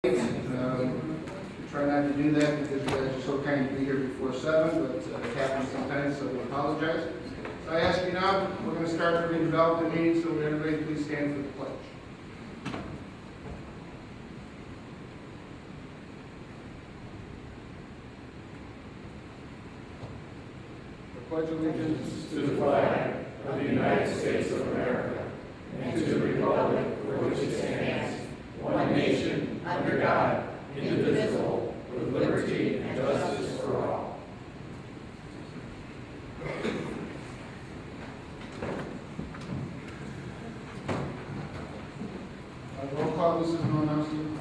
Try not to do that because you guys are so kind to be here before 7, but it happens sometimes, so we apologize. So I ask you now, we're going to start the redevelopment meeting, so everybody please stand for the pledge. The pledge of allegiance to the flag of the United States of America and to the republic for which it stands, one nation, under God, indivisible, with liberty and justice for all. Roll call, Mrs. Malinowski.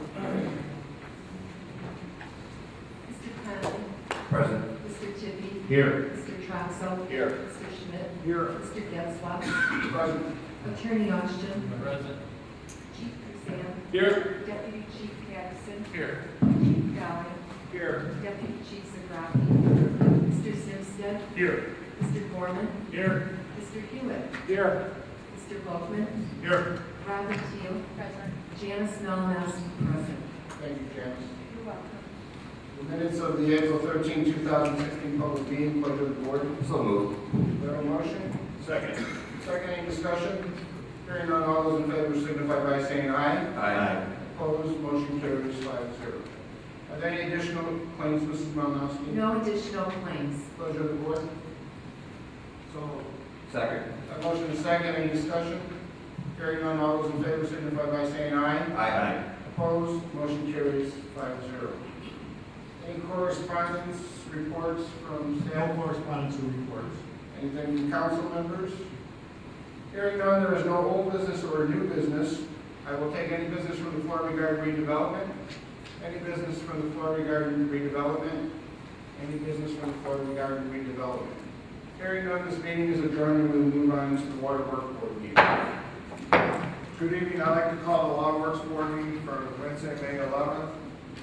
Mr. Conley. Present. Mr. Tippy. Here. Mr. Troxel. Here. Mr. Schmidt. Here. Mr. Getzlaff. Present. Attorney Austin. Present. Chief Kazan. Here. Deputy Chief Patterson. Here. Chief Gallen. Here. Deputy Chief Zagraffi. Mr. Simpstead. Here. Mr. Borman. Here. Mr. Hewitt. Here. Mr. Volkman. Here. Robert Teal. Present. Janice Malinowski. Present. Thank you, Janice. You're welcome. The minutes of the April 13, 2016 public meeting, pleasure of the board. So moved. Is there a motion? Second. Second, any discussion? Hearing none, all those in favor signify by saying aye. Aye. Opposed, motion carries 5-0. Are there any additional claims, Mrs. Malinowski? No additional claims. Pleasure of the board. So, Second. a motion is second, any discussion? Hearing none, all those in favor signify by saying aye. Aye. Opposed, motion carries 5-0. Any correspondence, reports from No staff? correspondence or reports. Anything from council members? Hearing none, there is no old business or new business. I will take any business from the floor regarding redevelopment. Any business from the floor regarding redevelopment? Any business from the floor regarding redevelopment? Hearing none, this meeting is adjourned and we will move on to the Water Work Board meeting. Good evening, I'd like to call the Water Works Board meeting for Wednesday, May 11th.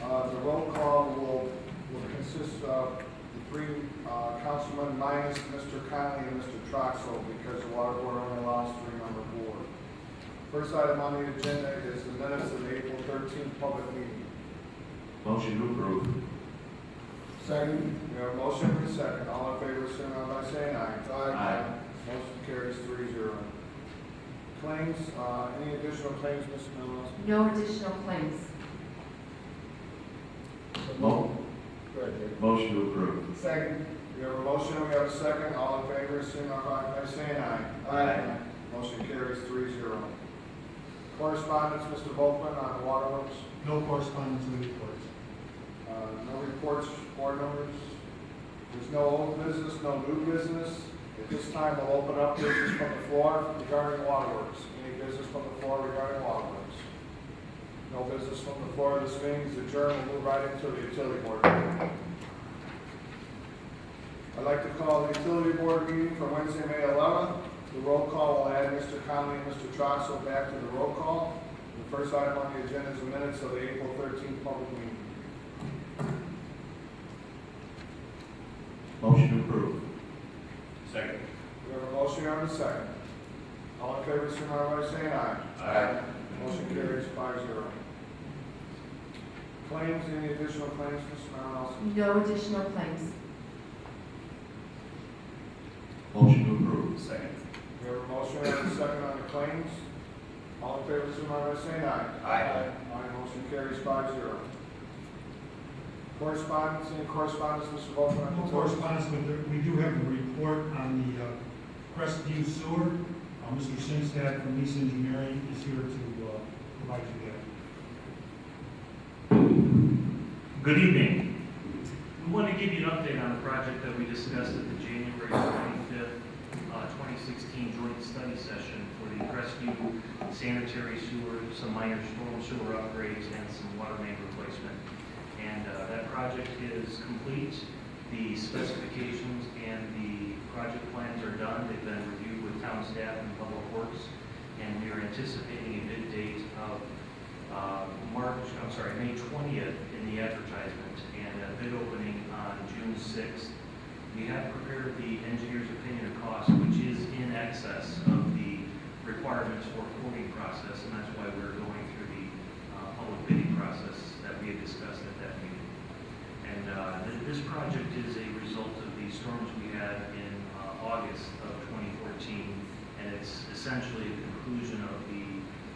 The roll call will consist of the three councilmen minus Mr. Conley and Mr. Troxel because the Water Board only allows 3-member board. First item on the agenda is the minutes of the April 13th public meeting. Motion to approve. Second. We have a motion and a second. All in favor, signify by saying aye. Aye. Motion carries 3-0. Claims, any additional claims, Mr. Malinowski? No additional claims. Go ahead, Jay. Motion to approve. Second. We have a motion, we have a second. All in favor, signify by saying aye. Aye. Motion carries 3-0. Correspondence, Mr. Volkman on the waterworks. No correspondence or reports. No reports, board members. There's no old business, no new business. At this time, we'll open up business from the floor regarding waterworks. Any business from the floor regarding waterworks? No business from the floor. This meeting is adjourned. We'll move right into the utility board meeting. I'd like to call the utility board meeting for Wednesday, May 11th. The roll call will add Mr. Conley and Mr. Troxel back to the roll call. The first item on the agenda is the minutes of the April 13th public meeting. Motion to approve. Second. We have a motion and a second. All in favor, signify by saying aye. Aye. Motion carries 5-0. Claims, any additional claims, Mr. Malinowski? No additional claims. Motion to approve. Second. We have a motion and a second on the claims. All in favor, signify by saying aye. Aye. Aye, motion carries 5-0. Correspondence, any correspondence, Mr. Volkman? No correspondence, but we do have a report on the Crestview Sewer. Mr. Simstad from Lease Engineering is here to provide you that. Good evening. We want to give you an update on the project that we discussed at the January 25th, 2016 joint study session for the Crestview sanitary sewer, some minor storm sewer upgrades, and some water main replacement. And that project is complete. The specifications and the project plans are done. They've been reviewed with town staff and public works, and we are anticipating a bid date of May 20th in the advertisement, and a bid opening on June 6th. We have prepared the engineer's opinion of cost, which is in excess of the requirements for quoting process, and that's why we're going through the public bidding process. process that we had discussed at that meeting. And this project is a result of the storms we had in August of 2014, and it's essentially a conclusion of the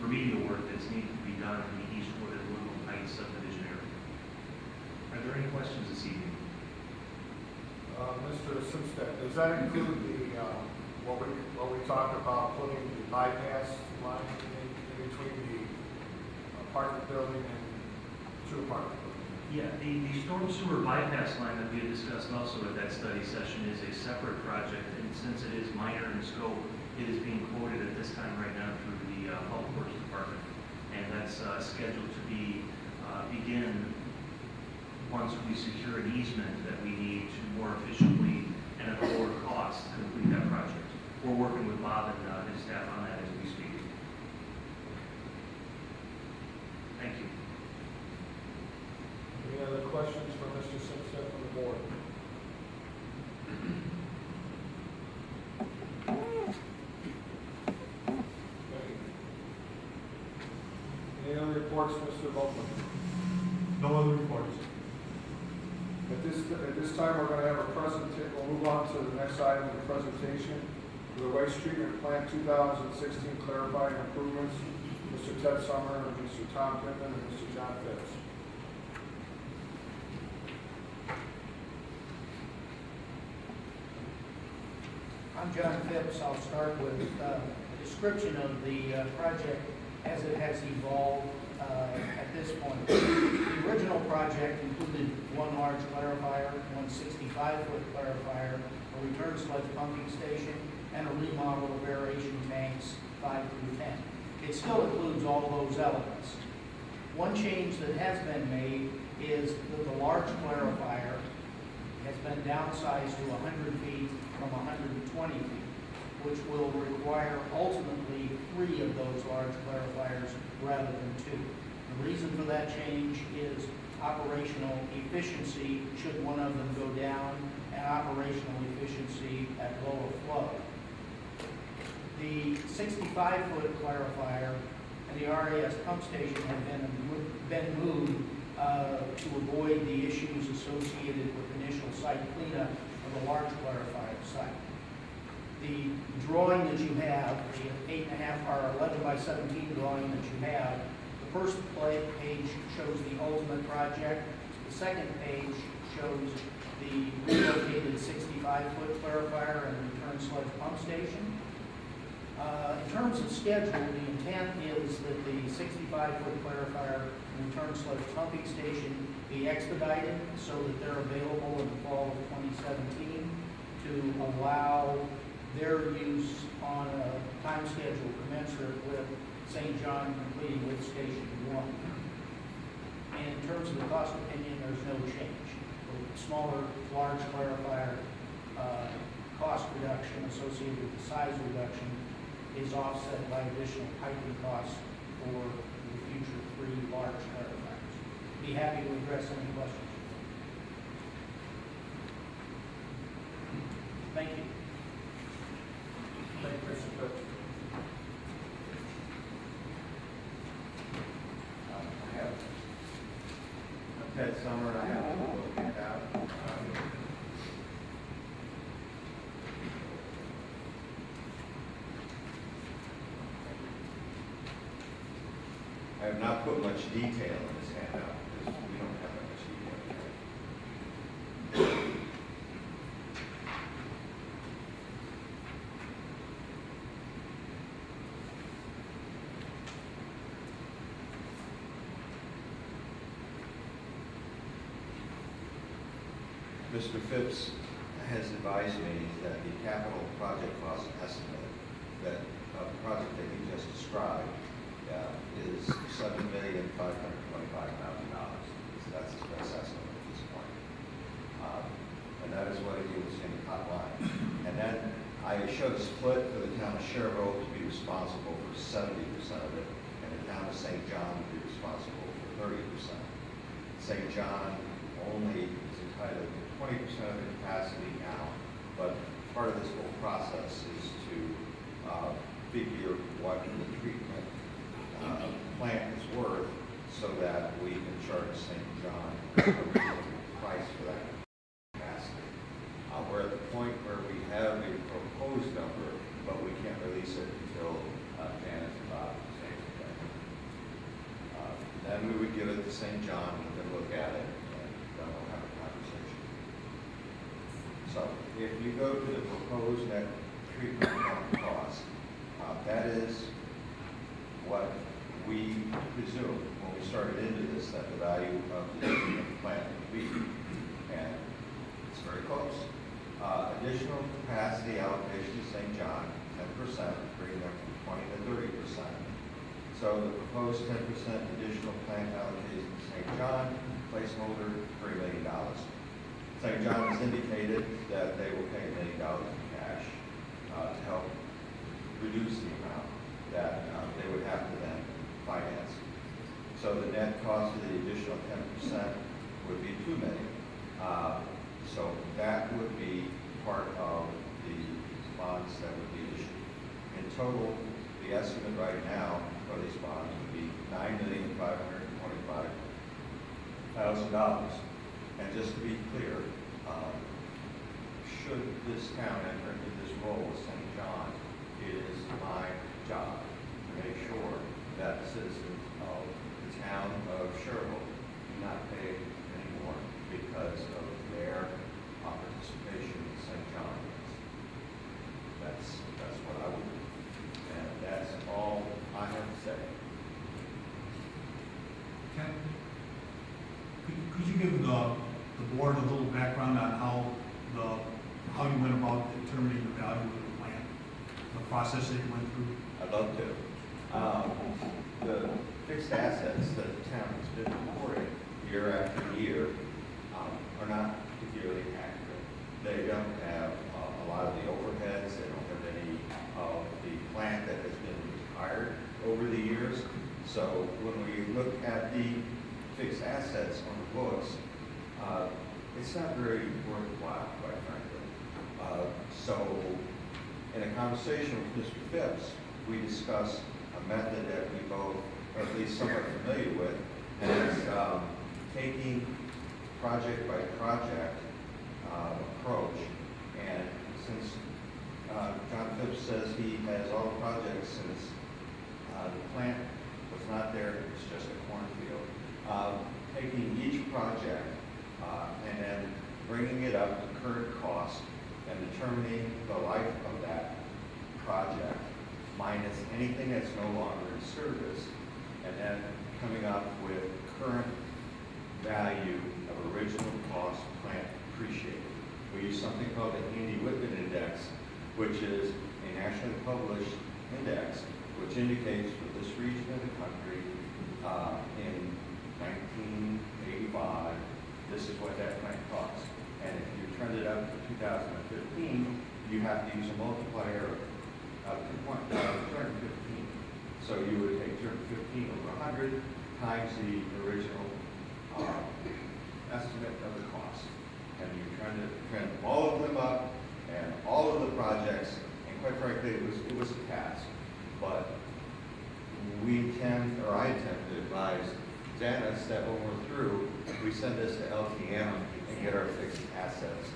remedial work that's needed to be done in the Eastwood and Woodland Heights subdivision area. Are there any questions this evening? Mr. Simstead, does that include the, what we talked about, putting the bypass line in between the apartment building and two apartment buildings? Yeah, the storm sewer bypass line that we had discussed also at that study session is a separate project, and since it is minor in scope, it is being quoted at this time right now through the Public Works Department, and that's scheduled to begin once we secure an easement that we need to more efficiently and at a lower cost complete that project. We're working with Bob and his staff on that as we speak. Thank you. Any other questions for Mr. Simstead from the board? Any other reports, Mr. Volkman? No other reports. At this time, we're going to have a presentation. We'll move on to the next item of the presentation. For the Waste Treatment Plant 2016 clarifying improvements, Mr. Ted Summer, Mr. Tom Pittman, and Mr. John Phipps. I'm John Phipps. I'll start with a description of the project as it has evolved at this point. The original project included one large clarifier, one 65-foot clarifier, a return sludge pumping station, and a remodel of aeration tanks 5 through 10. It still includes all those elements. One change that has been made is that the large clarifier has been downsized to 100 feet from 120 feet, which will require ultimately 3 of those large clarifiers rather than 2. The reason for that change is operational efficiency should one of them go down, and operational efficiency at lower flow. The 65-foot clarifier and the RAS pump station have been moved to avoid the issues associated with initial site cleanup of the large clarifier site. The drawing that you have, the 8.5 or 11 by 17 drawing that you have, the first page shows the ultimate project. The second page shows the relocated 65-foot clarifier and return sludge pump station. In terms of schedule, the intent is that the 65-foot clarifier and return sludge pumping station be expedited so that they're available in the fall of 2017 to allow their use on a time schedule commensurate with St. John completing with Station 1. And in terms of the cost opinion, there's no change. The smaller, large clarifier cost reduction associated with the size reduction is offset by additional piping costs for the future 3 large clarifiers. Be happy to address any questions. Thank you. Thank you, Mr. Phipps. I'm Ted Summer, I have to look at that. I have not put much detail in this handout because we don't have that much detail. Mr. Phipps has advised me that the capital project cost estimate that the project that he just described is $7,525,000. That's his best estimate at this point. And that is what he was in the top line. And then I showed a split for the town of Schererville to be responsible for 70% of it, and the town of St. John to be responsible for 30%. St. John only is entitled to 20% of the capacity now, but part of this whole process is to figure what the treatment plant is worth so that we can charge St. John a reasonable price for that capacity. We're at the point where we have a proposed number, but we can't release it until Janice and Bob say it. Then we would give it to St. John, and then look at it, and then we'll have a conversation. So if you go to the proposed net treatment plant cost, that is what we presumed when we started into this, that the value of the treatment plant would be. And it's very close. Additional capacity allocation to St. John, 10%, bringing them from 20 to 30%. So the proposed 10% additional plant allocation to St. John, placeholder $3 million. St. John has indicated that they will pay $1 million in cash to help reduce the amount that they would have to then finance. So the net cost of the additional 10% would be $2 million. So that would be part of the bonds that would be issued. In total, the estimate right now for these bonds would be $9,525,000. And just to be clear, should this town enter into this role with St. John, it is my job to make sure that citizens of the town of Schererville do not pay any more because of their participation in St. John's. That's what I would do. And that's all I have to say. Ken, could you give the board a little background on how you went about determining the value of the plant, the process that you went through? I'd love to. The fixed assets that the town has been reporting year after year are not particularly accurate. They don't have a lot of the overheads. They don't have any of the plant that has been retired over the years. So when we look at the fixed assets on the books, it's not very worthwhile, quite frankly. So in a conversation with Mr. Phipps, we discussed a method that we both are at least somewhat familiar with, and it's taking project by project approach. And since John Phipps says he has all the projects since the plant was not there, it's just a cornfield. Taking each project and then bringing it up to current cost and determining the life of that project minus anything that's no longer in service, and then coming up with current value of original cost plant appreciated. We use something called the Andy Whitman Index, which is a nationally published index which indicates for this region of the country in 1985, this is what that plant costs. And if you trend it up to 2015, you have to use a multiplier of 215. So you would take 215 over 100 times the original estimate of the cost. And you trend all of them up and all of the projects, and quite frankly, it was a task. But I tend to advise Janice that when we're through, we send this to LTM and get our fixed assets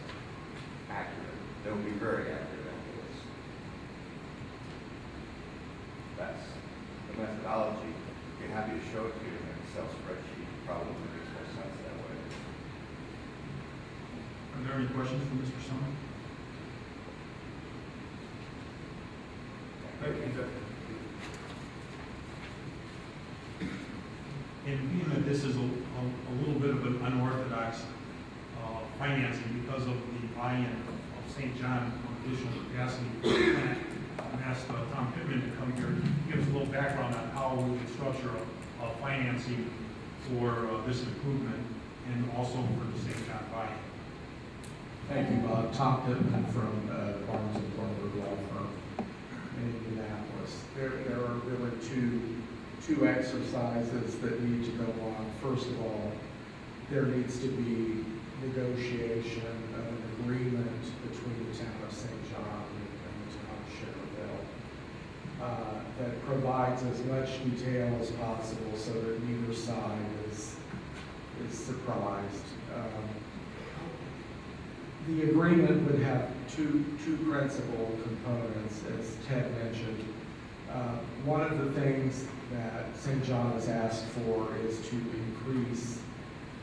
accurate. They'll be very accurate after this. That's the methodology. I'd be happy to show it to you in an Excel spreadsheet. Probably makes more sense that way. Are there any questions for Mr. Summer? Thank you. And being that this is a little bit of an unorthodox financing because of the buy-in of St. John on additional capacity for the plant, I've asked Tom Pittman to come here and give us a little background on how we can structure a financing for this improvement and also for the St. John buy-in. Thank you, Bob. Tom Pittman from Barnes and Thornburg Law Firm in Indianapolis. There are really two exercises that need to go on. First of all, there needs to be negotiation of an agreement between the town of St. John and the town of Schererville. that provides as much detail as possible so that neither side is surprised. The agreement would have two principal components, as Ted mentioned. One of the things that St. John has asked for is to increase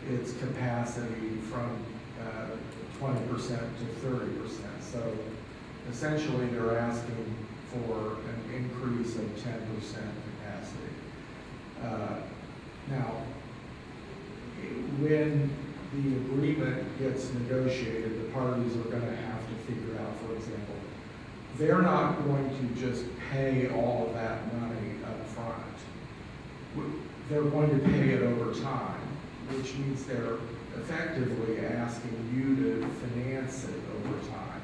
its capacity from 20% to 30%. So essentially, they're asking for an increase of 10% capacity. Now, when the agreement gets negotiated, the parties are going to have to figure out, for example, they're not going to just pay all of that money up front. They're going to pay it over time, which means they're effectively asking you to finance it over time.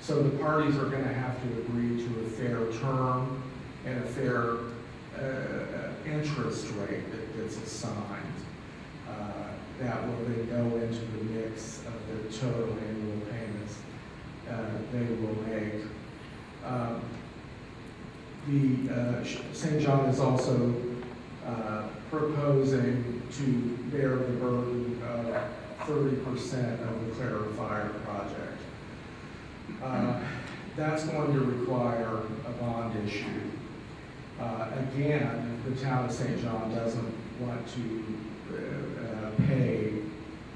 So the parties are going to have to agree to a fair term and a fair interest rate that gets assigned. That will then go into the mix of the total annual payments they will make. St. John is also proposing to bear the burden of 30% of the clarifier project. That's going to require a bond issue. Again, the town of St. John doesn't want to pay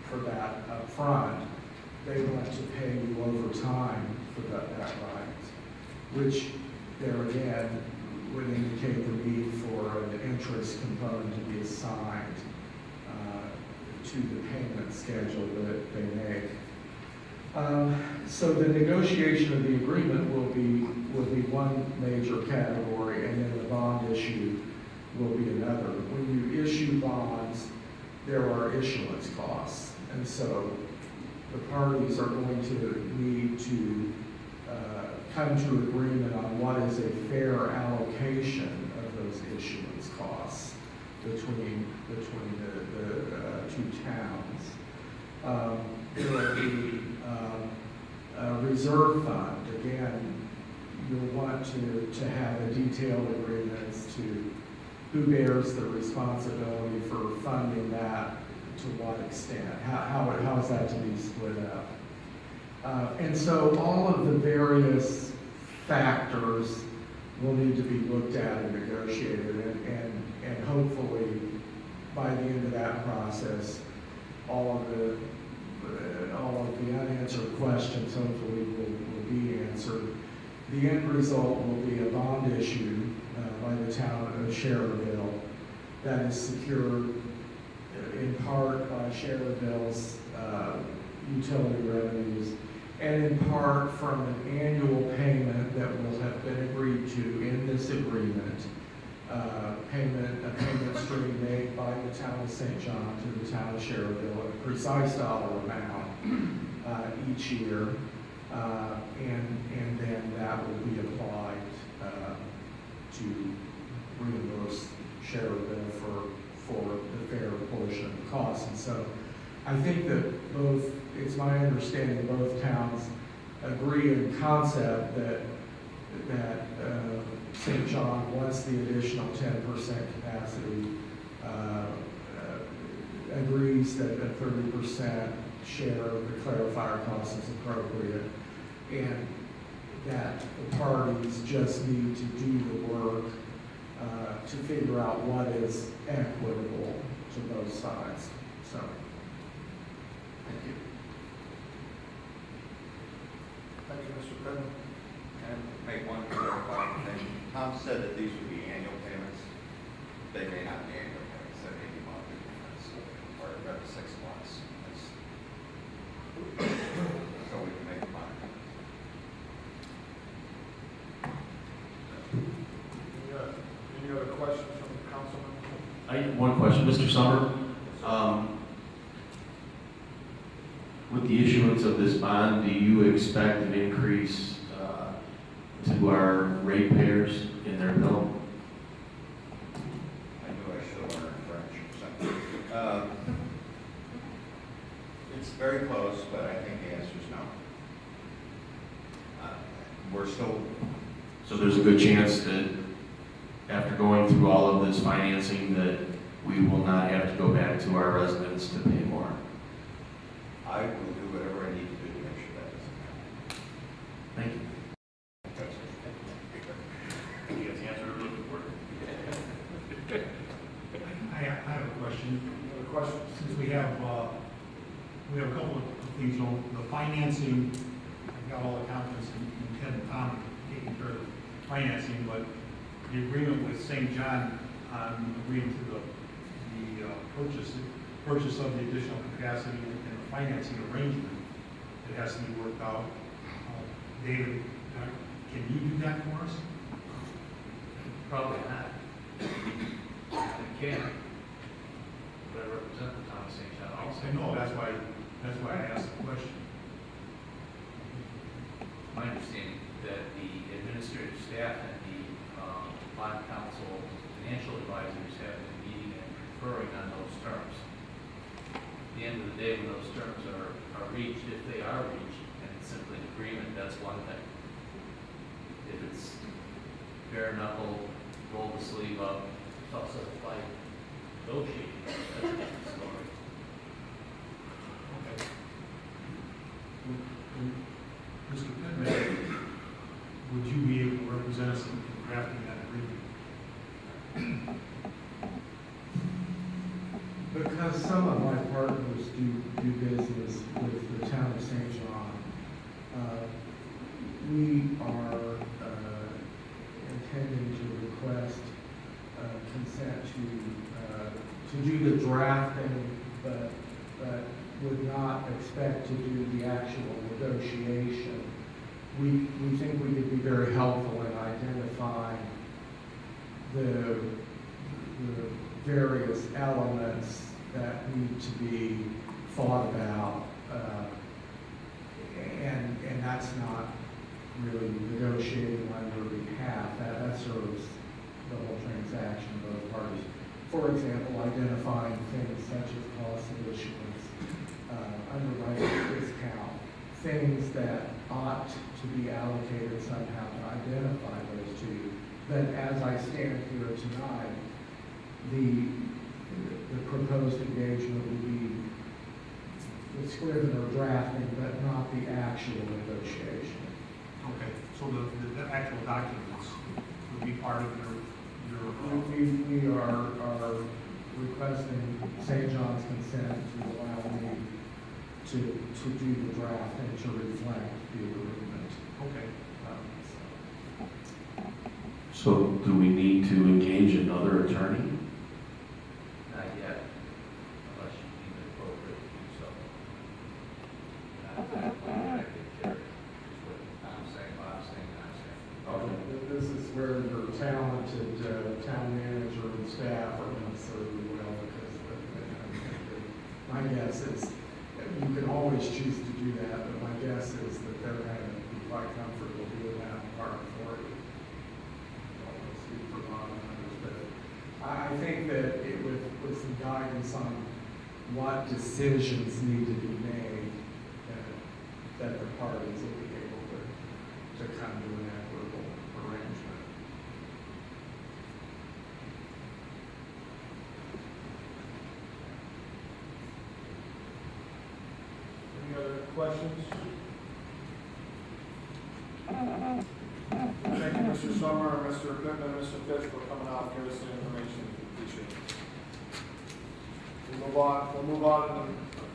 for that up front. They want to pay you over time for that right, which there again would indicate the need for an interest component to be assigned to the payment schedule that they make. So the negotiation of the agreement will be one major category, and then the bond issue will be another. When you issue bonds, there are issuance costs, and so the parties are going to need to come to agreement on what is a fair allocation of those issuance costs between the two towns. There will be a reserve fund. Again, you'll want to have a detailed agreement as to who bears the responsibility for funding that, to what extent, how is that to be split up. And so all of the various factors will need to be looked at and negotiated, and hopefully by the end of that process, all of the unanswered questions hopefully will be answered. The end result will be a bond issue by the town of Schererville that is secured in part by Schererville's utility revenues, and in part from an annual payment that will have been agreed to in this agreement, a payment stream made by the town of St. John to the town of Schererville, a precise dollar amount each year, and then that will be applied to reimburse Schererville for the fair portion of the cost. And so I think that it's my understanding both towns agree in concept that St. John wants the additional 10% capacity, agrees that a 30% share of the clarifier cost is appropriate, and that the parties just need to do the work to figure out what is equitable to both sides. So, thank you. Thank you, Mr. Goodman. And make one clarifying thing. Tom said that these would be annual payments. They may not be annual payments, they may be monthly payments, or every 6 months. So we can make money. Any other questions from the councilman? I have one question, Mr. Summer. With the issuance of this bond, do you expect an increase to our ratepayers in their bill? I knew I should have learned French or something. It's very close, but I think the answer is no. We're still, So there's a good chance that after going through all of this financing, that we will not have to go back to our residents to pay more. I will do whatever I need to do to make sure that doesn't Thank you. You guys answer what we're looking for. I have a question. Any other questions? Since we have a couple of things, you know, the financing, I've got all the accountants and Ted and Tom taking care of the financing, but the agreement with St. John on agreeing to the purchase of the additional capacity and the financing arrangement, it has to be worked out. David, can you do that for us? Probably not. They can. But I represent the town of St. John also. I know, that's why I asked the question. My understanding that the administrative staff and the bond council financial advisors have been meeting and conferring on those terms. At the end of the day, when those terms are reached, if they are reached, and it's simply an agreement, that's one thing. If it's bare knuckle, roll the sleeve up, tough set of fight, negotiating, that's a different story. Okay. Mr. Pittman, would you be able to represent us in drafting that agreement? Because some of my partners do business with the town of St. John, we are intending to request consent to do the drafting, but would not expect to do the actual negotiation. We think we could be very helpful in identifying the various elements that need to be thought about, and that's not really negotiating on your behalf. That serves the whole transaction, both parties. For example, identifying things such as cost of issuance, underwriting discount, things that ought to be allocated somehow to identify those two. But as I stand here tonight, the proposed engagement would be, it's clear that we're drafting, but not the actual negotiation. Okay, so the actual documents would be part of your We are requesting St. John's consent to allow me to do the draft and to reflect the agreement. okay. So do we need to engage another attorney? Not yet, unless you deem it appropriate to do so. I think Jerry, is what I'm saying, Bob's saying, I'm saying. This is where your talented town manager and staff are going to serve you well, because my guess is, you can always choose to do that, but my guess is that they're going to be quite comfortable doing that part for you. I don't want to speak for Bob and others, but I think that it would put some guidance on what decisions need to be made, that the parties will be able to come to an equitable arrangement. Any other questions? Thank you, Mr. Summer, Mr. Pittman, Mr. Fitch, for coming out and giving us the information. Appreciate it. We'll move on to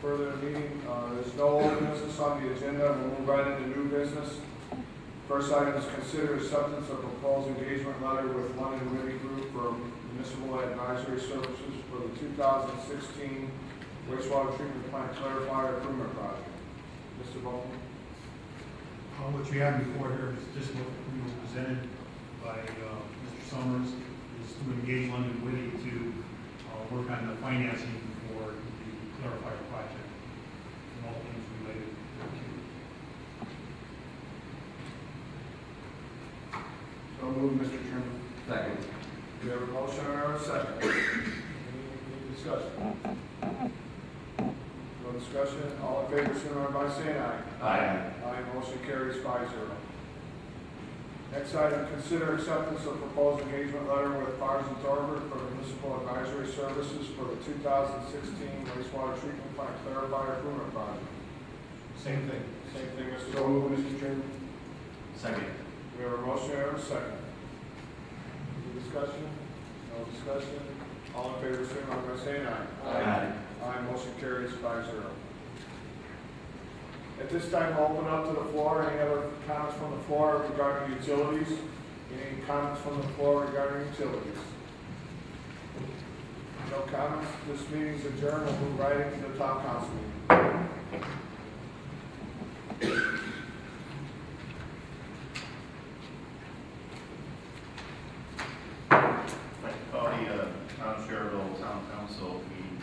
further meeting. There's no old business on the agenda. We'll move right into new business. First item is consider acceptance of proposed engagement letter with London Whitney Group for municipal advisory services for the 2016 wastewater treatment plant clarifier improvement project. Mr. Bowman? What you have before here is just what we were presented by Mr. Summers, is to engage London Whitty to work on the financing for the clarifier project and all things related to. So moved, Mr. Chairman. Second. We have a motion and a second. Any discussion? No discussion? All in favor, signify by saying aye. Aye. Aye, motion carries 5-0. Next item, consider acceptance of proposed engagement letter with Bars and Thornburg for municipal advisory services for the 2016 wastewater treatment plant clarifier improvement project. Same thing. Same thing, Mr. So Gold. moved, Mr. Chairman. Second. We have a motion and a second. Any discussion? No discussion? All in favor, signify by saying aye. Aye. Aye, motion carries 5-0. At this time, we'll open up to the floor. Any other comments from the floor regarding utilities? Any comments from the floor regarding utilities? No comments. This meeting is adjourned. We'll move right into the town council meeting. I'd like to call the Town of Schererville Town Council meeting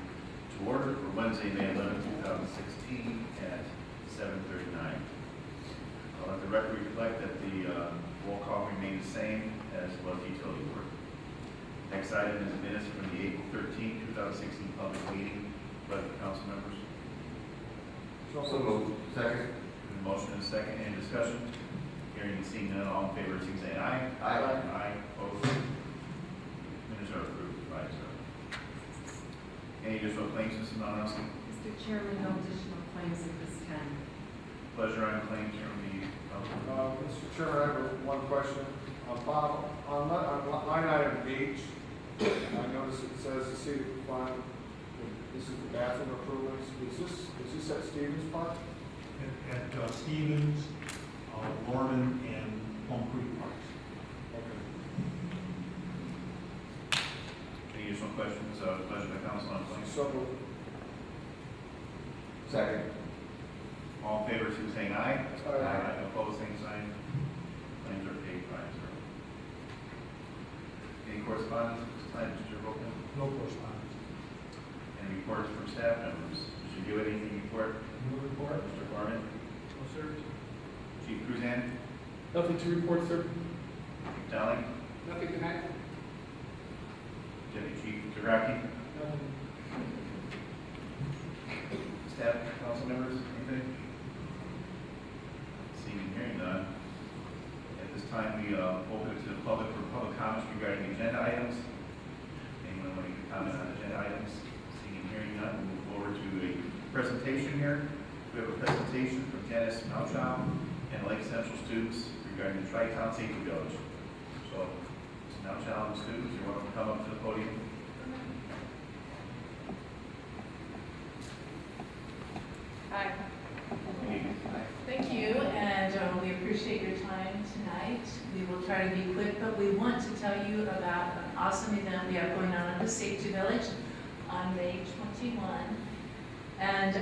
to order for Wednesday, May 11, 2016 at 7:39. I'll let the record reflect that the roll call remained the same as was utility work. Next item is minutes from the April 13, 2016 public meeting. Let the council members. So moved. Second. Motion and second. Any discussion? Hearing and seeing none, all in favor, please say aye. Aye. Aye. Opposed? Minutes are approved, 5-0. Any additional claims, Mrs. Malinowski? Mr. Chairman, no additional claims at this time. Pleasure on claims from the council. Mr. Chairman, I have one question. Bob, on line item H, I notice it says the city fund, this is the bathroom improvements. Is this at Stevens Park? At Stevens, Norman, and Plum Creek Parks. Okay. Any additional questions? Pleasure by council on claims. So moved. Second. All in favor, please say aye. Aye. Opposed, same sign. Claims are paid, 5-0. Any correspondence at this time, Mr. Volkman? No correspondence. Any reports from staff members? Mr. Hewitt, anything report? No report. Mr. Foreman? No, sir. Chief Cruzan? Nothing to report, sir. Chief Dowling? Nothing tonight. Deputy Chief Zaraki? Staff, council members, anything? Seeing and hearing none. At this time, we open it to the public for public comments regarding agenda items. Anyone wanting to comment on agenda items? Seeing and hearing none, we'll move forward to a presentation here. We have a presentation from Janice Malchow and Lake Central students regarding the Tri-Town Safety Village. So, Ms. Malchow and students, you're welcome to come up to the podium. Hi. Please. Thank you, and we appreciate your time tonight. We will try to be quick, but we want to tell you about an awesome event we have going on at the Safety Village on May 21. And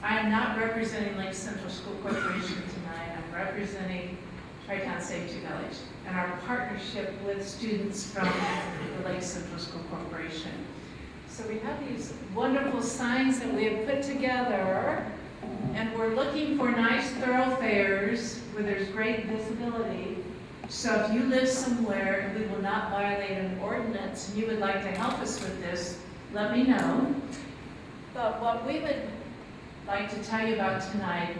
I am not representing Lake Central School Corporation tonight. I'm representing Tri-Town Safety Village and our partnership with students from the Lake Central School Corporation. So we have these wonderful signs that we have put together, and we're looking for nice thoroughfares where there's great visibility. So if you live somewhere and we will not violate an ordinance and you would like to help us with this, let me know. But what we would like to tell you about tonight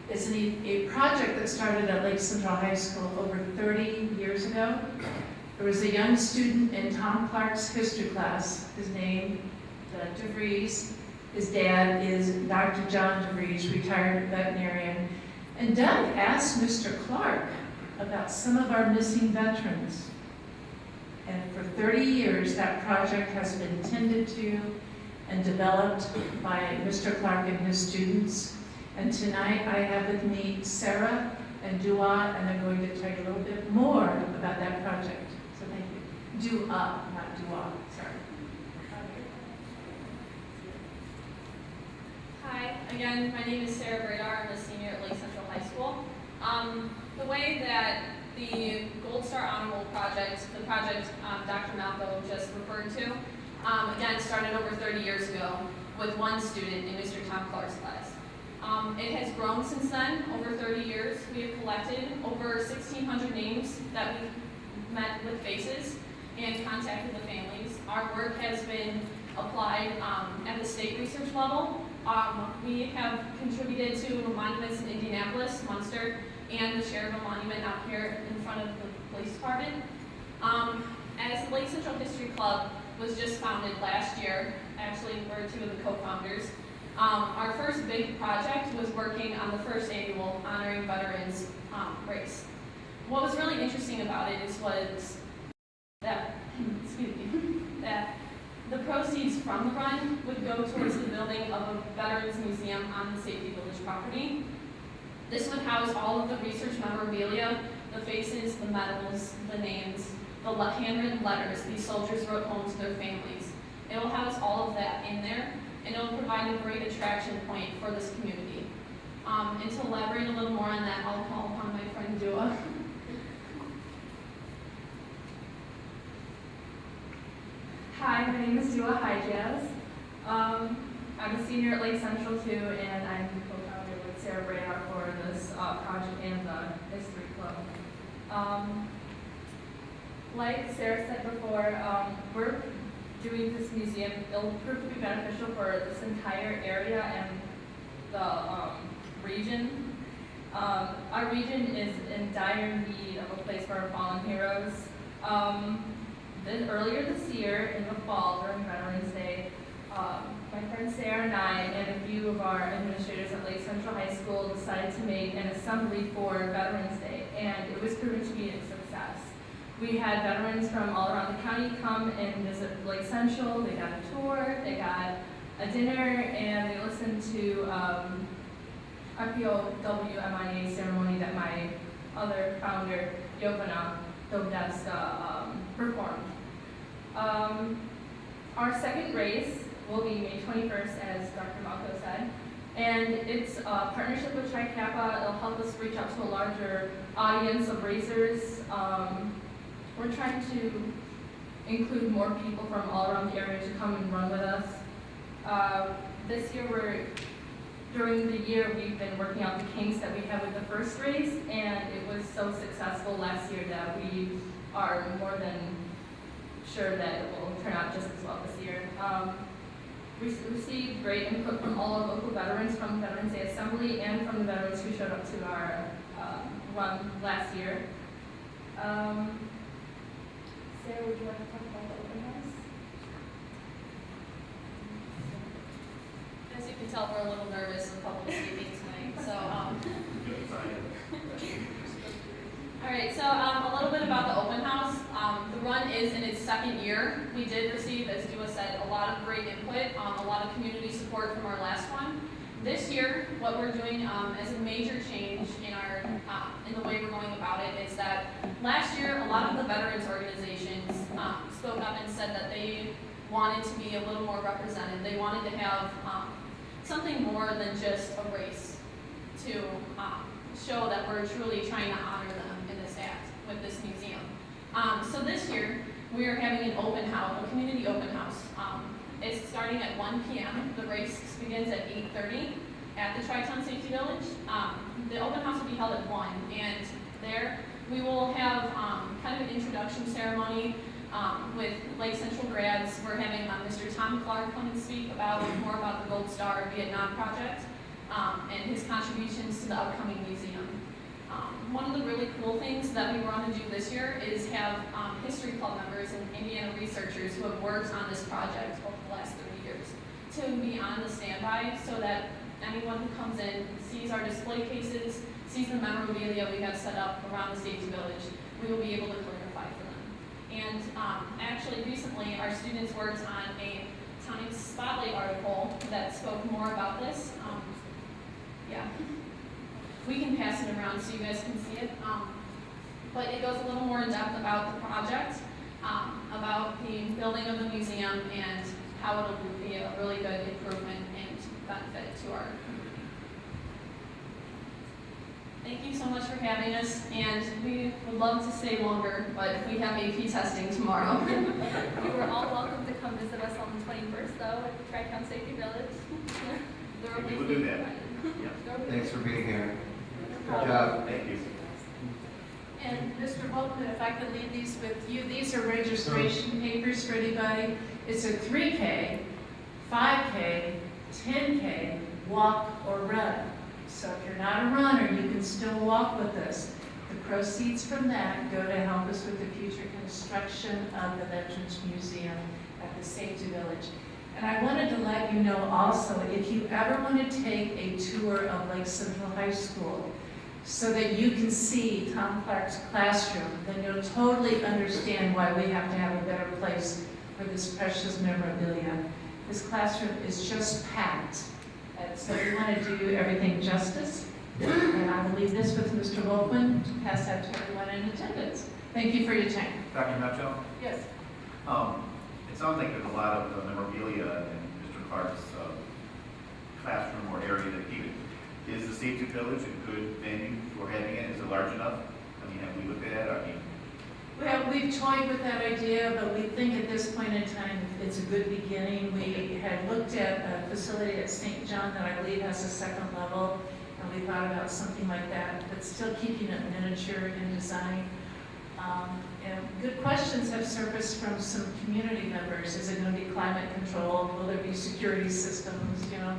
is a project that started at Lake Central High School over 30 years ago. There was a young student in Tom Clark's history class. His name, DeVries. His dad is Dr. John DeVries, retired veterinarian. And Doug asked Mr. Clark about some of our missing veterans. And for 30 years, that project has been tended to and developed by Mr. Clark and his students. And tonight I have with me Sarah and Dua, and they're going to tell you a little bit more about that project. So thank you. Dua, not Dua, sorry. Hi, again, my name is Sarah Bradar. I'm a senior at Lake Central High School. The way that the Gold Star Honor Roll project, the project Dr. Malco just referred to, again, started over 30 years ago with one student in Mr. Tom Clark's class. It has grown since then, over 30 years. We have collected over 1,600 names that we've met with faces and contacted the families. Our work has been applied at the state research level. We have contributed to monuments in Indianapolis, Munster, and the Schererville Monument out here in front of the police department. As the Lake Central History Club was just founded last year, actually we're two of the co-founders, our first big project was working on the first annual Honoring Veterans race. What was really interesting about it was that, excuse me, that the proceeds from the run would go towards the building of a Veterans Museum on the Safety Village property. This would house all of the research memorabilia, the faces, the medals, the names, the handwritten letters these soldiers wrote home to their families. It will house all of that in there, and it will provide a great attraction point for this community. And to elaborate a little more on that, I'll call upon my friend Dua. Hi, my name is Dua. Hi, Jazz. I'm a senior at Lake Central too, and I'm co-founder with Sarah Bradar for this project and the History Club. Like Sarah said before, we're doing this museum. It'll prove to be beneficial for this entire area and the region. Our region is in dire need of a place for our fallen heroes. Earlier this year, in the fall, during Veterans Day, my friend Sarah and I and a few of our administrators at Lake Central High School decided to make an assembly for Veterans Day, and it was proven to be a success. We had veterans from all around the county come and visit Lake Central. They got a tour, they got a dinner, and they listened to our POWMIA ceremony that my other founder, Jovana Dobdevska, performed. Our second race will be May 21st, as Dr. Malko said, and it's a partnership with Chi Kappa. It'll help us reach out to a larger audience of racers. We're trying to include more people from all around the area to come and run with us. This year, during the year, we've been working out the kinks that we had with the first race, and it was so successful last year that we are more than sure that it will turn out just as well this year. We received great input from all our local veterans from Veterans Day Assembly and from the veterans who showed up to our run last year. Sarah, would you like to talk about the open house? As you can tell, we're a little nervous and public speaking tonight, so all right, so a little bit about the open house. The run is in its second year. We did receive, as Dua said, a lot of great input, a lot of community support from our last one. This year, what we're doing as a major change in our in the way we're going about it is that last year, a lot of the veterans organizations spoke up and said that they wanted to be a little more represented. They wanted to have something more than just a race to show that we're truly trying to honor them in this act with this museum. So this year, we are having an open house, a community open house. It's starting at 1 p.m. The race begins at 8:30 at the Tri-Town Safety Village. The open house will be held at 1, and there we will have kind of an introduction ceremony with Lake Central grads. We're having Mr. Tom Clark come and speak more about the Gold Star Vietnam Project and his contributions to the upcoming museum. One of the really cool things that we want to do this year is have history club members and Indiana researchers who have worked on this project over the last 30 years to be on the standby so that anyone who comes in sees our display cases, sees the memorabilia we have set up around the Safety Village, we will be able to clarify for them. And actually recently our students worked on a Times Spotlight article that spoke more about this. Yeah. We can pass it around so you guys can see it. But it goes a little more in depth about the project, about the building of the museum, and how it'll be a really good improvement and benefit to our community. Thank you so much for having us, and we would love to stay longer, but we have AP testing tomorrow. You are all welcome to come visit us on the 21st, though, at the Tri-Town Safety Village. We will do that. Thanks for being here. No Good job. Thank you. And Mr. Bolton, if I could leave these with you, these are registration papers for anybody. It's a 3K, 5K, 10K, walk or run. So if you're not a runner, you can still walk with us. The proceeds from that go to help us with the future construction of the Veterans Museum at the Safety Village. And I wanted to let you know also, if you ever want to take a tour of Lake Central High School so that you can see Tom Clark's classroom, then you'll totally understand why we have to have a better place for this precious memorabilia. This classroom is just packed. And so we want to do everything justice. And I will leave this with Mr. Volkman to pass that to everyone in attendance. Thank you for your time. Dr. Metcho? Yes. It sounds like there's a lot of memorabilia in Mr. Clark's classroom or area that he would. Is the Safety Village a good venue for having it? Is it large enough? I mean, have we looked at it? I mean, Well, we've toyed with that idea, but we think at this point in time, it's a good beginning. We had looked at a facility at St. John that I believe has a second level, and we thought about something like that, but still keeping it miniature in design. And good questions have surfaced from some community members. Is it going to be climate controlled? Will there be security systems? You know,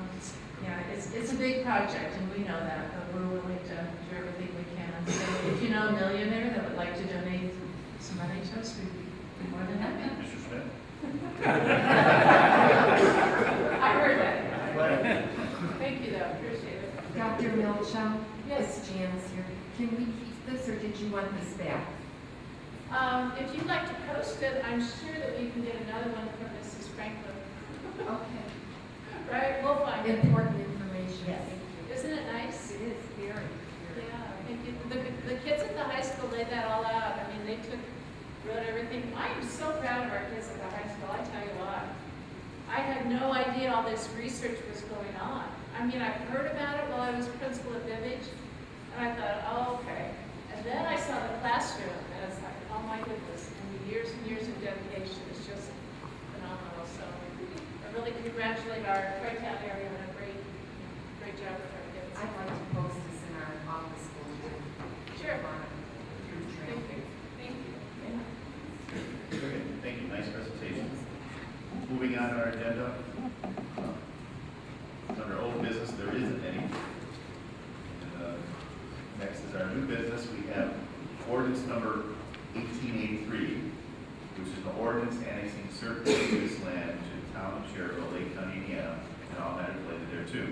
yeah, it's a big project, and we know that, but we're willing to do everything we can. So if you know a millionaire that would like to donate some money to us, we'd be more than happy. Mr. Schmidt? I heard that. Thank you, though. Appreciate it. Dr. Milcho? Yes. It's Janice here. Can we keep this, or did you want this back? If you'd like to post it, I'm sure that we can get another one from Mrs. Franklin. Okay. Right? We'll find it. Important information. Yes. Thank you. Isn't it nice? It is very. Yeah, thank you. The kids at the high school laid that all out. I mean, they wrote everything. I am so proud of our kids at the high school, I tell you what. I had no idea all this research was going on. I mean, I've heard about it while I was principal at Village, and I thought, oh, okay. And then I saw the classroom, and it's like, oh my goodness, and the years and years of dedication is just phenomenal. So I really congratulate our Town area on a great job with our kids. I'd like to post this in our office bulletin. Sure. Through Thank traffic. you. Thank you. Okay, thank you, nice presentation. Moving on to our agenda. Under old business, there isn't any. And, next is our new business. We have ordinance number 1883, which is an ordinance annexing certain use land to the town of Schererville, Lake County, Indiana, and all matters related thereto.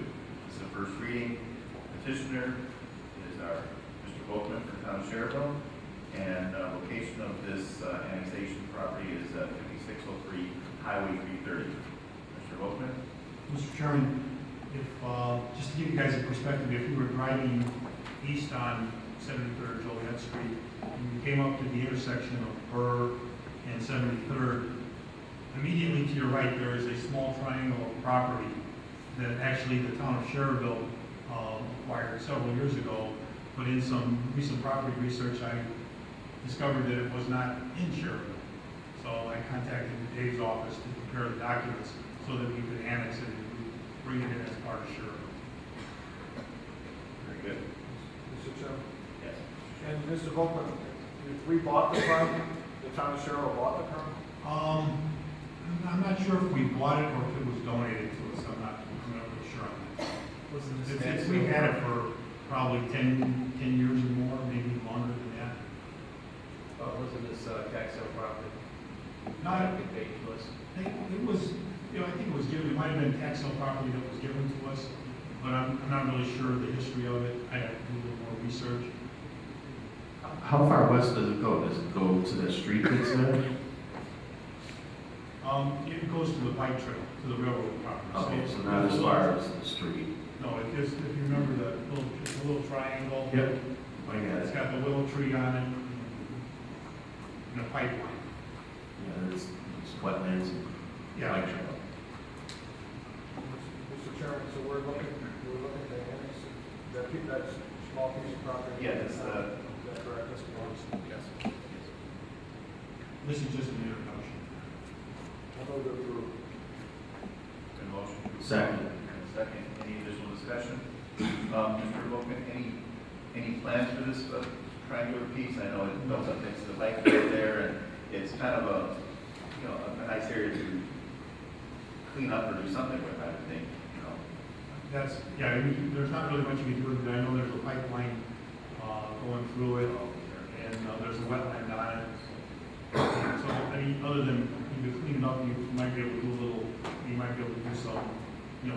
This is the first reading. Petitioner is our Mr. Volkman for the town of Schererville, and location of this annexation property is 5603 Highway 330. Mr. Volkman? Mr. Chairman, if, just to give you guys a perspective, if you were driving east on 73rd Joliet Street, and you came up to the intersection of Burr and 73rd, immediately to your right, there is a small triangle of property that actually the town of Schererville acquired several years ago, but in some recent property research, I discovered that it was not in Schererville. So I contacted Dave's office to prepare the documents so that we could annex it and bring it in as part of Schererville. Very good. Mr. Chairman. Yes. And Mr. Volkman, if we bought the property, the town of Schererville bought the property? I'm not sure if we bought it or if it was donated to us. I'm not really sure on that. We've had it for probably 10 years or more, maybe longer than that. Wasn't this tax sale property? Not, Paid to us? it was, I think it was given, it might have been tax sale property that was given to us, but I'm not really sure of the history of it. I have to do a little more research. How far west does it go? Does it go to the street that's there? It goes to the bike trail, to the railroad property. Okay, so not as far as the street. No, it is, if you remember the little triangle. Yep. I got It's it. got the willow tree on it and a pipeline. Yeah, there's wetlands and Yeah. bike trail. Mr. Chairman, so we're looking to annex that small piece of property? Yeah, that's, Is that correct, Mr. Morris? Yes. This is just an introduction. I move to approve. Good motion. Second. And a second, any additional discussion? Mr. Volkman, any plans for this triangular piece? I know it goes up next to the bike trail there, and it's kind of a nice area to clean up or do something with, I would think, That's, yeah, there's not really much you can do with it. I know there's a pipeline going through it, and there's a wetland on it. So, I mean, other than you could clean it up, you might be able to do a little, you might be able to do some,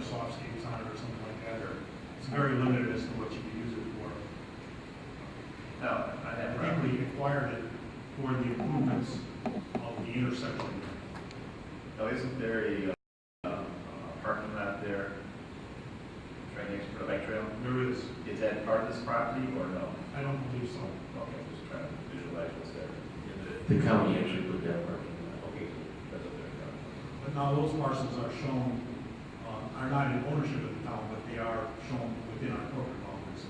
soft skates on it or something like that, or it's very limited as to what you can use it for. Now, I have, I think we acquired it for the improvements of the intersection. now isn't there a parking lot there right next to the bike trail? There is, Is that part of this property or no? I don't believe so. Okay, just trying to visualize what's there. The county actually put that parking lot. Okay, that's up there. But now those parcels are shown, are not in ownership of the town, but they are shown within our corporate boundaries.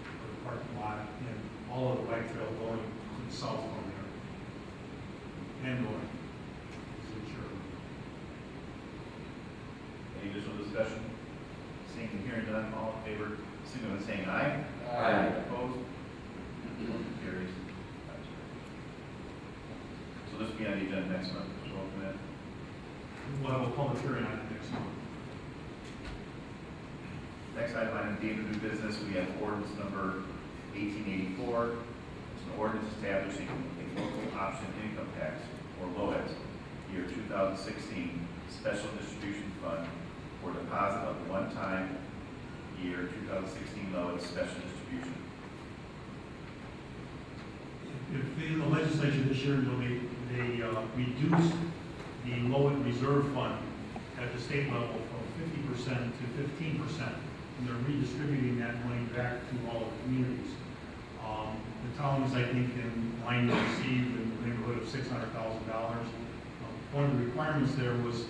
For the parking lot and all of the bike trail going to the south from there. And north. Is in Schererville. Any additional discussion? Seeing and hearing none, all in favor, signal by saying aye. Aye. Opposed? Motion carries. So this will be on the agenda next month, Mr. Wolfman. We'll have a public hearing on it next month. Next item on the new business, we have ordinance number 1884. It's an ordinance establishing a local option income tax, or LOET, year 2016 special distribution fund for deposit of one-time year 2016 LOET special distribution. If in the legislature this year, they reduced the Lowett Reserve Fund at the state level from 50% to 15%, and they're redistributing that money back to all of the communities. The town is, I think, in line to receive in the neighborhood of $600,000. One of the requirements there was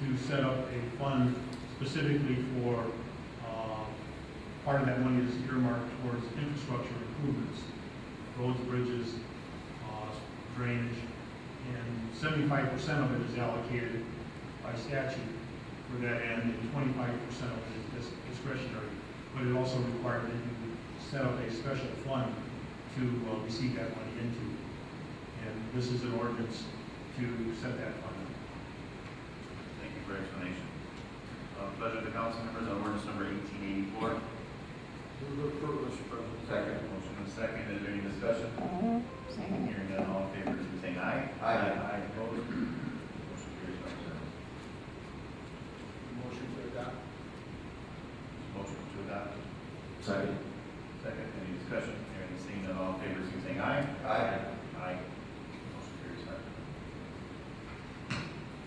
to set up a fund specifically for part of that money is earmarked towards infrastructure improvements, roads, bridges, drainage, and 75% of it is allocated by statute for that end, and 25% of it is discretionary. But it also required that you set up a special fund to receive that money into. And this is an ordinance to set that fund up. Thank you for your explanation. Pleasure of the council members on ordinance number 1884. Move to approve, Mr. President. Second. Motion and second. Is there any discussion? Seeing and hearing none, all in favor, saying aye. Aye. Opposed? Motion carries by zero. Motion to adopt. Motion to adopt. Second. Second. Any discussion? Hearing and seeing none, all in favor, saying aye. Aye. Aye. Motion carries by zero.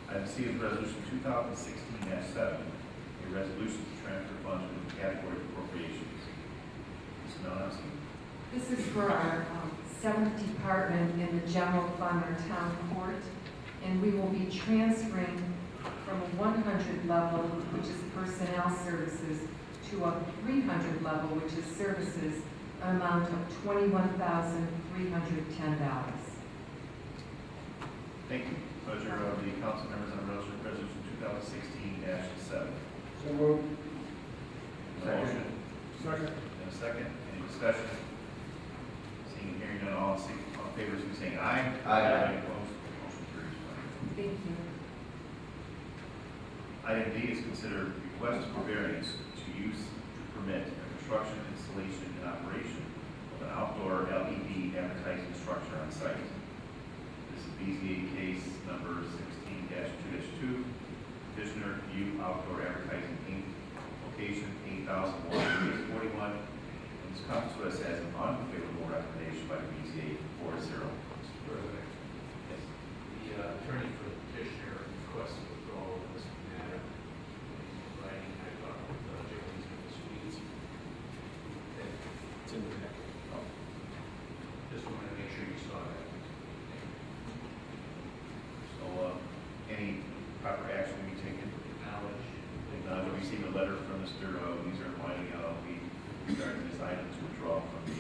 Item C is resolution 2016-7, a resolution to transfer funds from the category of appropriations. Ms. Malinowski. This is for our seventh department in the general fund, our town court, and we will be transferring from a 100 level, which is personnel services, to a 300 level, which is services, an amount of $21,310. Thank you. Pleasure of the council members on resolution 2016-7. So moved. Motion Second. and a second. Any discussion? Seeing and hearing none, all in favor, saying aye. Aye. Opposed? Motion carries. Thank you. Item D is consider request for variance to use to permit the construction, installation, and operation of an outdoor LED advertising structure on site. This is BZA case number 16-2-2. Petitioner View Outdoor Advertising Inc. Location 8001, and this comes to us as an unfavorable recommendation by the BZA 4-0. Mr. President, Yes. the attorney for the petitioner requested withdrawal of this matter. In writing, I talked with James and Ms. Weeds. It's in the packet. Just wanted to make sure you saw that. So, any proper action we taken? Acknowledge. We received a letter from Mr. Weezer pointing out we regarding this item to withdraw from the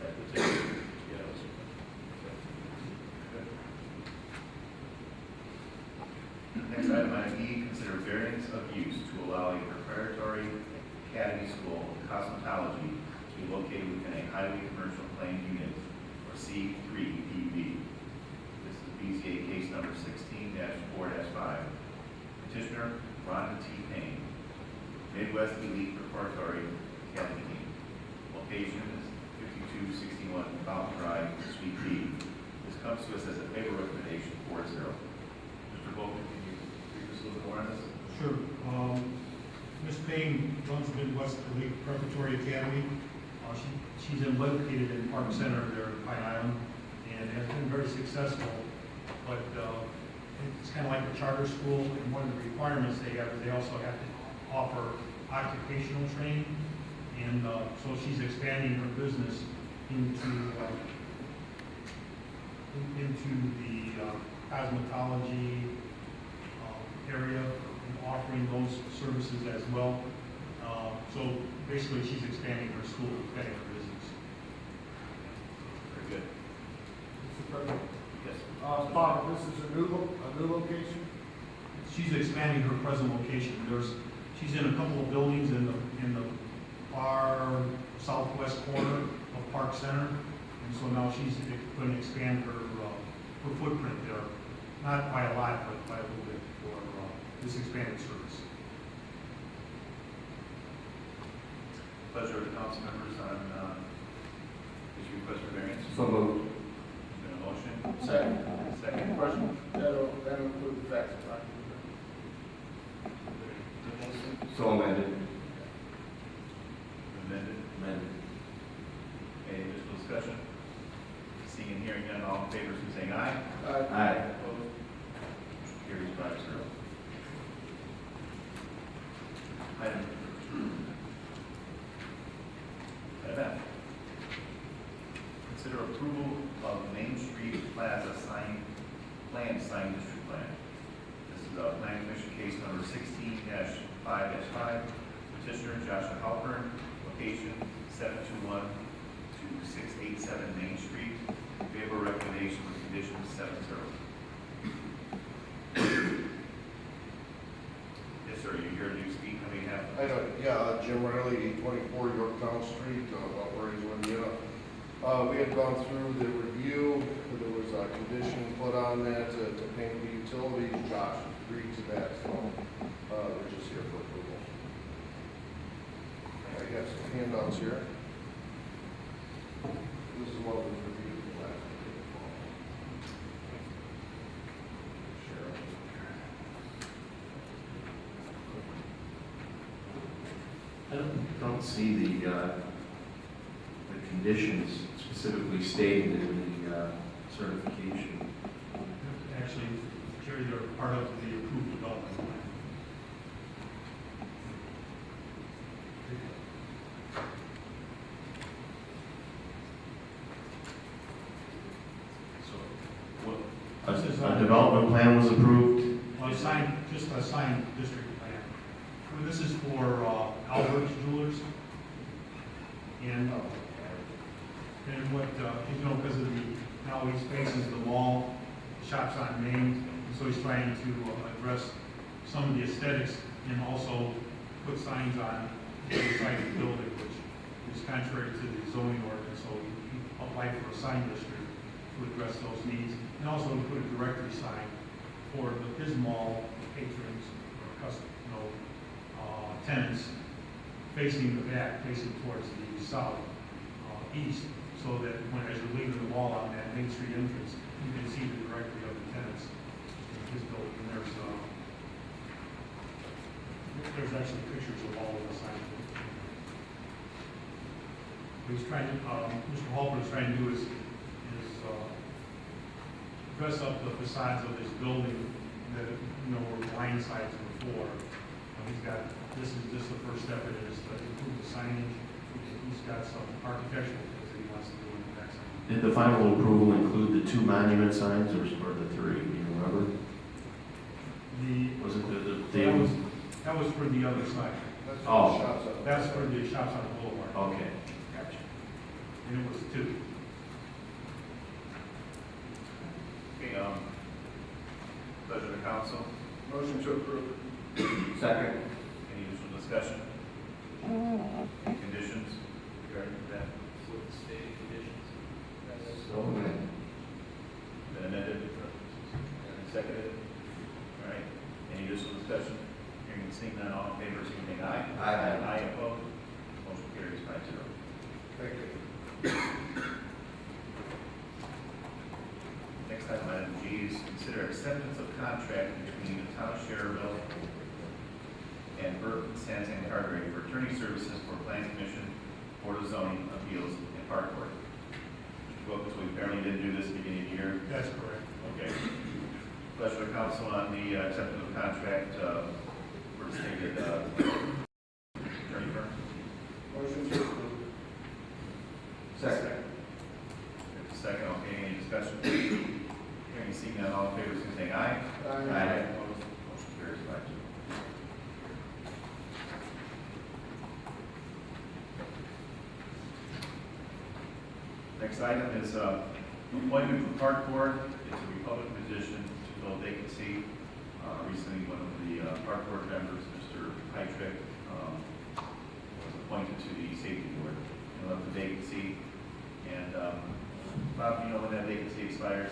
that petition. Yes. Next item, item E, consider variance of use to allow a preparatory academy school of cosmetology to be located within a highway commercial planned unit, or C3 DB. This is BZA case number 16-4-5. Petitioner Rhonda T. Payne. Midwest Elite Preparatory Academy team. Location is 5261 Fountain Drive, Suite B. This comes to us as a favor recommendation 4-0. Mr. Bolton, can you brief us a little bit more on this? Sure. Ms. Payne runs the Midwest Elite Preparatory Academy. She's located in Park Center there in Pine Island and has been very successful. But it's kind of like a charter school, and one of the requirements they have is they also have to offer occupational training. And so she's expanding her business into the cosmetology area and offering those services as well. So basically, she's expanding her school, expanding her business. Very good. Mr. President. Yes. Bob, this is a new location? She's expanding her present location. She's in a couple of buildings in the far southwest corner of Park Center, and so now she's going to expand her footprint there, not by a lot, but by a little bit for this expanded service. Pleasure of the council members on this request for variance. So moved. There's been a motion. Second. Second. Question, that'll include the facts of So amended. Amended. Amended. Any additional discussion? Seeing and hearing none, all in favor, so saying aye. Aye. Opposed? Carries 5-0. Item F. Consider approval of Main Street Plaza Plan Sign District Plan. This is a Plan Commission case number 16-5-5. Petitioner Joshua Halpern, location 721 to 687 Main Street. Favor recommendation with conditions 7-0. Yes, sir, you're here to speak on behalf of... I know, yeah, Jim Riley, 24 Yorktown Street, Valparaiso, Indiana. We had gone through the review, there was a condition put on that to paint the utilities. Josh agreed to that, so we're just here for approval. I got some handouts here. This is what was reviewed last week. I don't see the conditions specifically stated in the certification. Actually, Jerry, they're part of the approved development plan. So, what, This is A development plan was approved. Well, just a signed district plan. This is for Albert's Jewelers. And what, because of now he faces the mall, the shops on Main, and so he's trying to address some of the aesthetics and also put signs on the other side of the building, which is contrary to the zoning ordinance, so he applied for a sign district to address those needs, and also to put a directory sign for his mall patrons or tenants facing the back, facing towards the south, east, so that when as you're leaving the mall on that Main Street entrance, you can see the directory of the tenants in his building. And there's actually pictures of all of the signs. What he's trying to, Mr. Halper is trying to do is dress up the facades of his building that were blindsides before. This is just the first step in it, is to improve the signage. He's got some architectural things that he wants to do in the backside. Did the final approval include the 2 monument signs or the 3? Do you remember? Was it That was for the other side. That's for Oh. the shops up. That's for the shops on the boulevard. Okay, gotcha. And it was 2. okay, pleasure of the council. Motion to approve. Second. Any additional discussion? Conditions regarding that? With the stated conditions. So amended. Been amended? Seconded? All right. Any additional discussion? Hearing and seeing none, all in favor, signify saying aye. Aye. Aye opposed, motion carries 5-0. Thank you. Next item G is consider acceptance of contract between the town of Schererville and Burton Sands and Cartwright for attorney services for Plan Commission, Board of Zoning Appeals, and Park Board. Mr. Wilkins, we apparently didn't do this at the beginning of the year. That's correct. Okay. Pleasure of council on the acceptance of contract for the stated attorney firm. Motion to approve. Second. Second, okay, any discussion? Hearing seeing none, all in favor, say aye. Aye. Opposed, motion carries 5-2. Next item is appointment for Park Board. It's a Republic position to fill a vacancy. Recently, one of the Park Board members, Mr. Heitrick, was appointed to the Safety Board and left the vacancy. And Bob, do you know when that vacancy expires?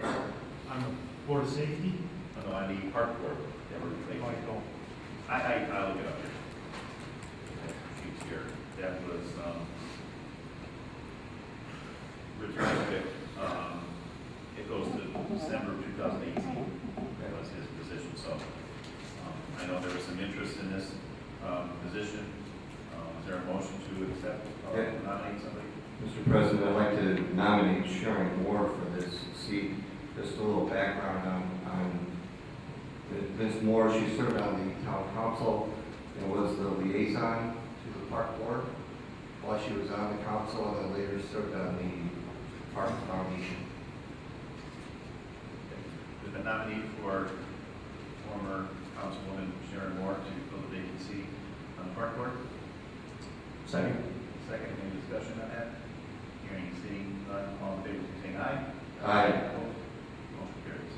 On the Board of Safety? No, on the Park Board. That we're No, I replacing. don't. I'll look it up here. Sheets here. That was Rich Heitrick. It goes to December of 2018. That was his position. So I know there was some interest in this position. Is there a motion to accept, nominate somebody? Mr. President, I'd like to nominate Sharon Moore for this seat. Just a little background on Ms. Moore. She served on the town council and was the liaison to the park board while she was on the council, and then later served on the park foundation. There's been nominated for former Councilwoman Sharon Moore to fill the vacancy on the Park Board. Second. Second, any discussion on that? Hearing, seeing none, all in favor, saying aye. Aye. Opposed? Motion carries.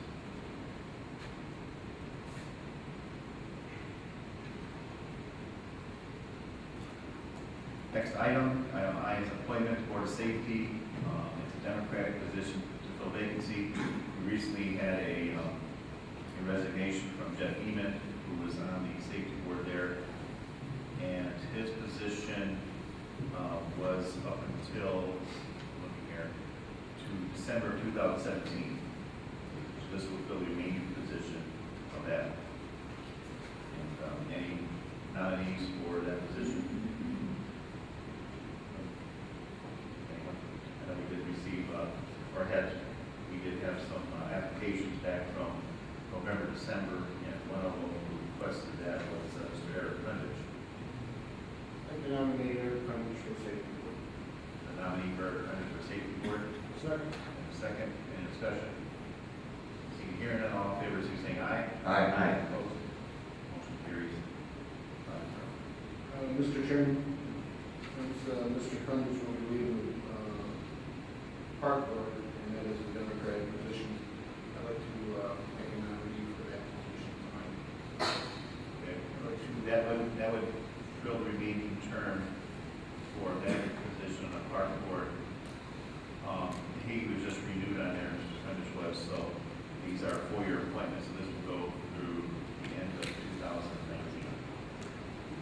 Next item I is appointment Board of Safety. It's a Democratic position to fill vacancy. We recently had a resignation from Jeff Eman, who was on the safety board there. And his position was up until, looking here, to December of 2017. So this will fill the remaining position of that. And any nominees for that position? Anyone? I know we did receive, we did have some applications back from November, December, and one of them who requested that was Mr. Eric Prendich. I can nominate Eric Prentice for safety board. The nominee for Eric Prendich for Safety Board. Second. And a second, any discussion? Seeing here none, all in favor, saying aye. Aye. Opposed? Motion carries. Mr. Chairman, since Mr. Prentice will be leaving Park Board, and that is a Democratic position, I'd like to make a nominee for that position. Okay, that would fill the remaining term for that position on the Park Board. He was just renewed on there, Mr. Prentice was, so these are 4-year appointments, so this will go through the end of 2019.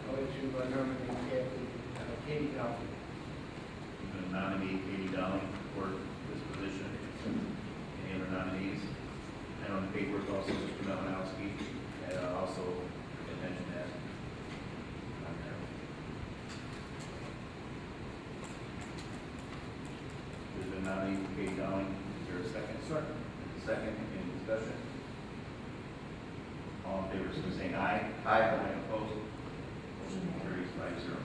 I'd like to nominate Katie Dowling. I'm going to nominate Katie Dowling for this position. Any other nominees? And on the paperwork also, Mr. Melanowski, also mentioned that. On there. There's been nominated for Katie Dowling. Is there a second? Second. Second, any discussion? All in favor, so saying aye. Aye. Opposed? Motion carries 5-0.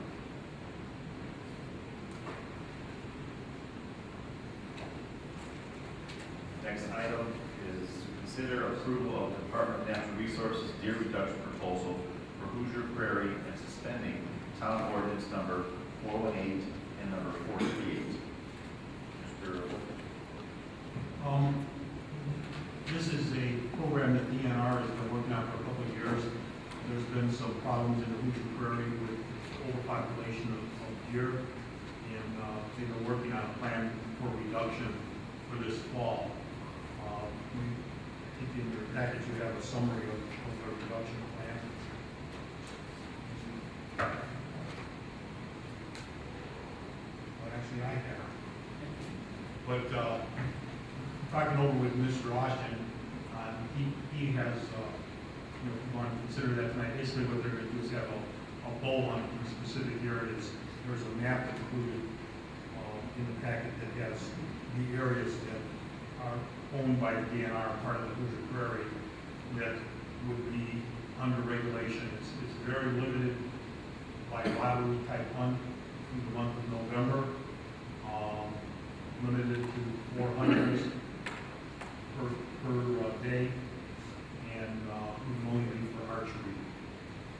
Next item is to consider approval of Department of Natural Resources deer reduction proposal for Hoosier Prairie and suspending town ordinance number 418 and number 438. Mr. This is a program that DNR has been working on for a couple of years. There's been some problems in the Hoosier Prairie with overpopulation of deer, and they've been working on a plan for reduction for this fall. I think in your package you have a summary of the reduction plan. But talking over with Mr. Austin, he has, want to consider that tonight. Basically, what they're going to do is have a bowl on specific areas. There's a map included in the packet that has the areas that are owned by the DNR, part of the Hoosier Prairie, that would be under regulation. It's very limited by lottery type hunt through the month of November, limited to 4 hunters per day, and only for archery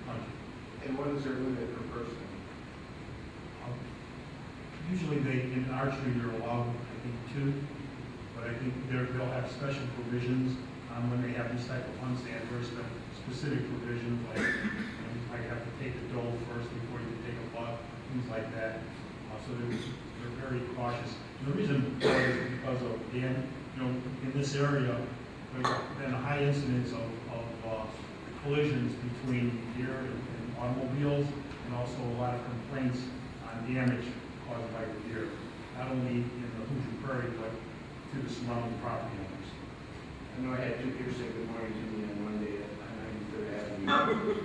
hunting. And what is their limit per person? Usually in archery, they're allowed, I think, 2, but I think they'll have special provisions when they have these type of hunts. They have very specific provisions, like you might have to take a doe first before you can take a buck, things like that. So they're very cautious. And the reason for it is because of, again, in this area, there's been a high incidence of collisions between deer and automobiles, and also a lot of complaints on damage caused by the deer, not only in the Hoosier Prairie, but to the surrounding property owners. I know I had 2 people say good morning to me on Monday at 93rd Avenue.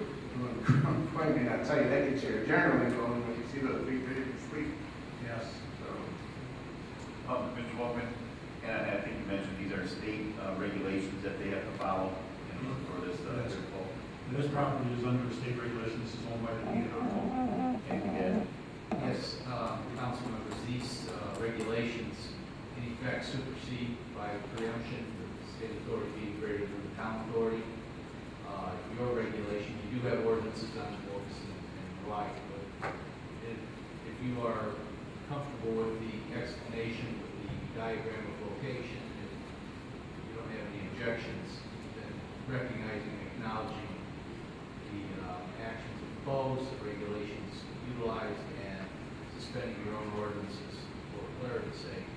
I may not tell you that gets your adrenaline going when you see those big vehicles sleep. Yes. So, Mr. Walkman, and I think you mentioned these are state regulations that they have to follow for this. This property is under state regulations. This is owned by the DNR. Anything to add? Yes, council members, these regulations in effect supersede by preemption the state authority being greater than the town authority. Your regulation, you do have ordinances on the books and the like, but if you are comfortable with the explanation, with the diagram of location, and you don't have any objections, then recognizing and acknowledging the actions imposed, the regulations utilized, and suspending your own ordinances for clarity's sake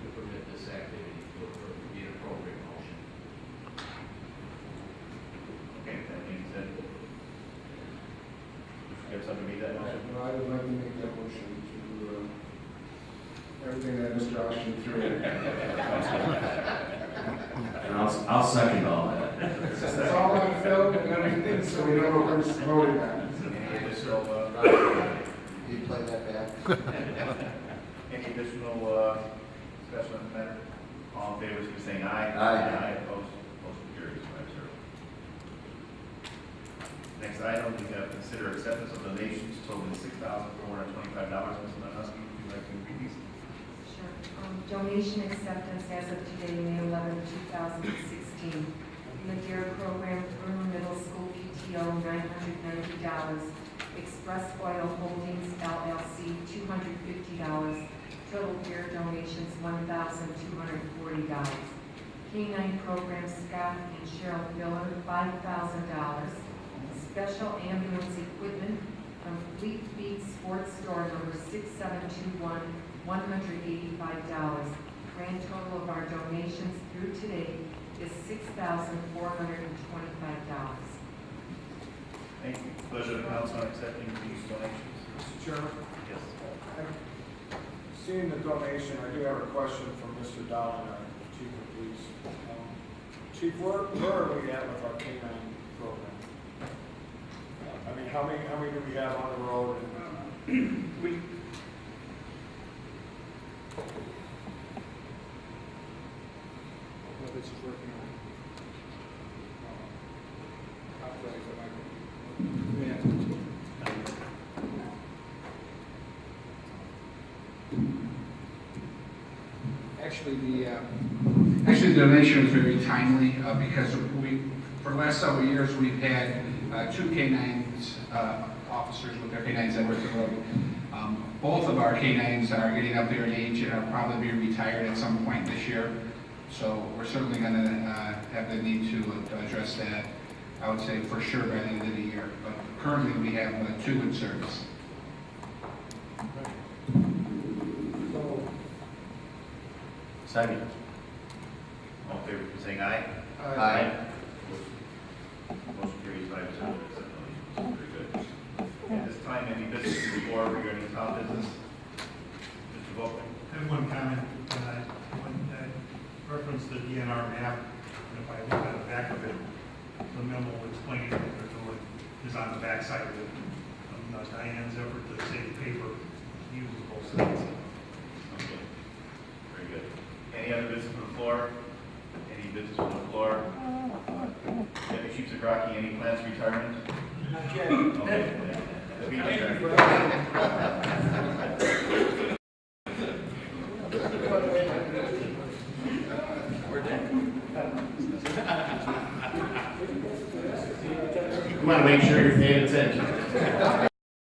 to permit this activity would be an appropriate motion. Okay, that being said, you have something to meet that motion? No, I would like to make that motion to, everything that Mr. Austin threw in. And I'll second all that. it's all on film and everything, so we know what we're voting on. Any additional, Can you play that back? any additional discussion on the matter? All in favor, please saying aye. Aye. Opposed? Motion carries 5-0. Next item, we have consider acceptance of donations totaling $6,425. Ms. Malinowski, would you like to read these? Sure. Donation acceptance as of today, May 11, 2016. In the DARE program, Bremer Middle School PTO, $990. Express Oil Holdings LLC, $250. Total DARE donations, $1,240. K-9 program, Scott and Schererville, $5,000. Special ambulance equipment from Fleet Feet Sports Store number 6721, $185. Grand total of our donations through today is $6,425. Thank you. Pleasure of the council on accepting these donations. Mr. Chairman, Yes. seeing the donation, I do have a question from Mr. Dowling, our chief of police. Chief, where are we at with our K-9 program? I mean, how many do we have on the road? What is working on? Actually, the donation was very timely because for the last several years, we've had 2 K-9s, officers with their K-9s that work the road. Both of our K-9s are getting up there in age and are probably be retired at some point this year. So we're certainly going to have the need to address that, I would say for sure by the end of the year. But currently, we have 2 in service. Second. All in favor, please saying aye. Aye. Motion carries 5-0. Accept donations. Very good. At this time, any business before regarding town business? Mr. Volkman? I have one comment. reference the DNR map, and if I look at the back of it, the memo explaining what they're doing is on the back side of it. Diane's effort to save paper uses both sides. Okay, very good. Any other business from the floor? Any business from the floor? Deputy Chief Zagraki, any plans for retirement? Not yet. Okay. Thank you for You want to make sure you're paying attention.